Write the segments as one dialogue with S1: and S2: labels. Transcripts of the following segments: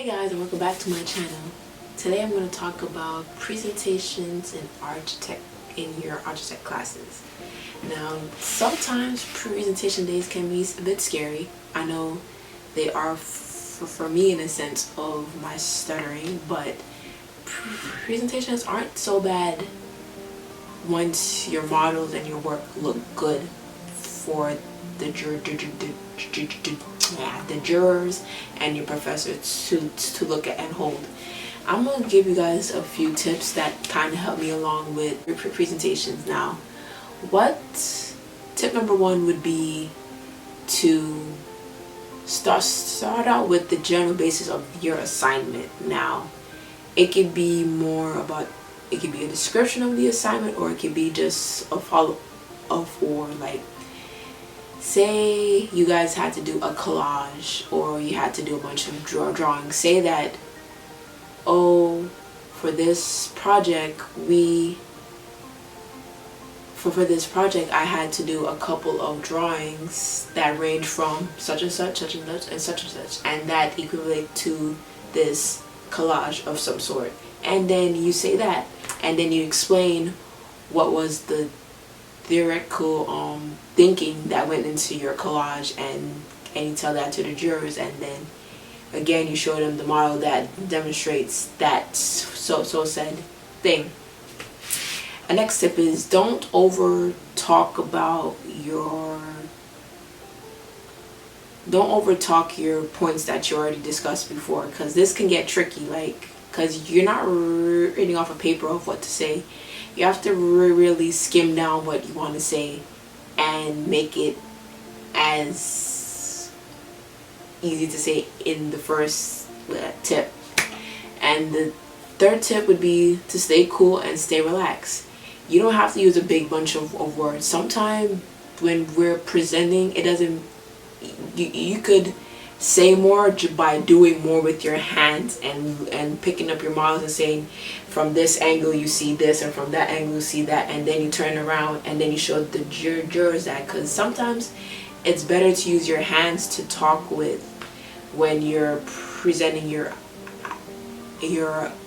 S1: Hey guys, and welcome back to my channel. Today I'm going to talk about presentations in your architect classes. Now, sometimes presentation days can be a bit scary. I know they are for me in a sense of my stuttering, but presentations aren't so bad once your models and your work look good for the jurors and your professor to look at and hold. I'm going to give you guys a few tips that kind of help me along with your presentations. Now, tip number one would be to start out with the general basis of your assignment. Now, it could be it could be a description of the assignment, or it could be just a follow-up, or like, say you guys had to do a collage or you had to do a bunch of drawings. Say that, oh, for this project I had to do a couple of drawings that range from such and such, such and such, and such and such, and that equivalent to this collage of some sort. And then you say that, and then you explain what was the theoretical thinking that went into your collage, and you tell that to the jurors, and then again you show them the model that demonstrates that said thing. A next tip is don't over talk your points that you already discussed before, because this can get tricky, because you're not reading off a paper of what to say. You have to really skim down what you want to say and make it as easy to say in the first tip. And the third tip would be to stay cool and stay relaxed. You don't have to use a big bunch of words. Sometimes when we're presenting, it doesn't, you could say more by doing more with your hands and picking up your models and saying, from this angle you see this, and from that angle you see that, and then you turn around and then you show the jurors that. Because sometimes it's better to use your hands to talk with when you're presenting your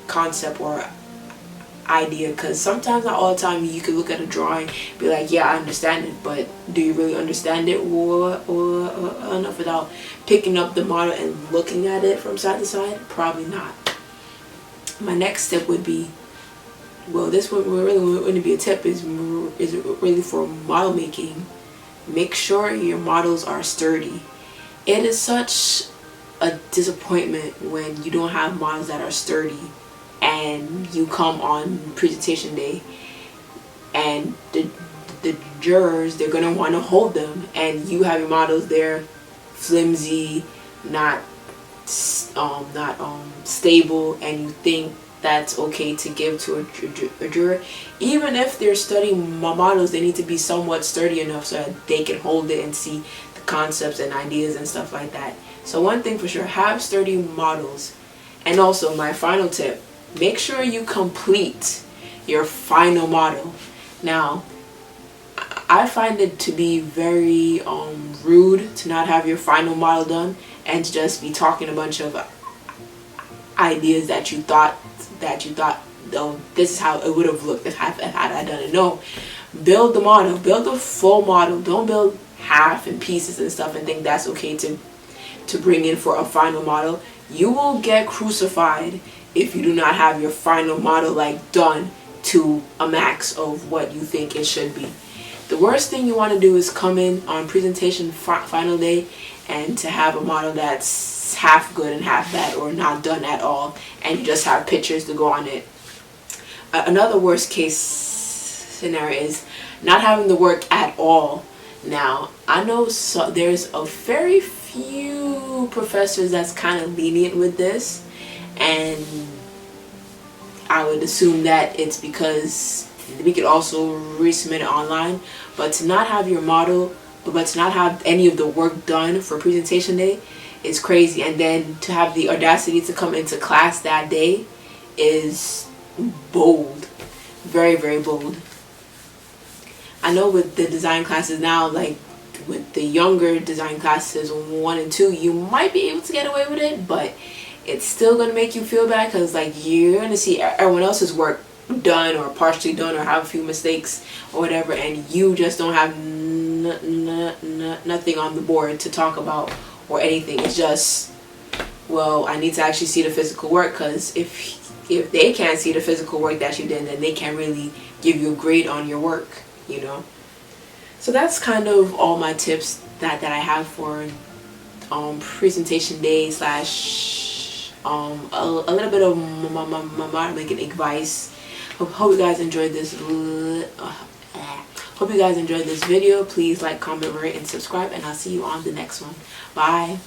S1: concept or idea, because sometimes, not all the time, you could look at a drawing, be like, yeah, I understand it, but do you really understand it or enough without picking up the model and looking at it from side to side? Probably not. My next tip would be, well, this would really wouldn't be a tip, is really for model making. Make sure your models are sturdy. It is such a disappointment when you don't have models that are sturdy, and you come on presentation day and the jurors, they're gonna want to hold them, and you have your models there flimsy, not stable, and you think that's okay to give to a juror. Even if they're studying models, they need to be somewhat sturdy enough so that they can hold it and see the concepts and ideas and stuff like that. So one thing for sure, have sturdy models. And also, my final tip, make sure you complete your final model. Now, I find it to be very rude to not have your final model done and to just be talking a bunch of ideas that you thought, oh, this is how it would have looked if had I done it. No, build the model, build the full model. Don't build half and pieces and stuff and think that's okay to bring in for a final model. You will get crucified if you do not have your final model done to a max of what you think it should be. The worst thing you want to do is come in on presentation final day and to have a model that's half good and half bad, or not done at all, and you just have pictures to go on it. Another worst case scenario is not having the work at all. Now, I know there's a very few professors that's kind of lenient with this, and I would assume that it's because we could also resubmit it online. But to not have your model, but to not have any of the work done for presentation day is crazy. And then to have the audacity to come into class that day is bold. Very, very bold. I know with the design classes now, with the younger design classes 1 and 2, you might be able to get away with it, but it's still gonna make you feel bad, because like you're gonna see everyone else's work done or partially done or have a few mistakes or whatever, and you just don't have nothing on the board to talk about or anything. It's just, well, I need to actually see the physical work, because if they can't see the physical work that you did, then they can't really give you a grade on your work, you know. So that's kind of all my tips that I have for presentation day slash a little bit of modeling advice. Hope you guys enjoyed this. Hope you guys enjoyed this video. Please like, comment, rate, and subscribe, and I'll see you on the next one. Bye.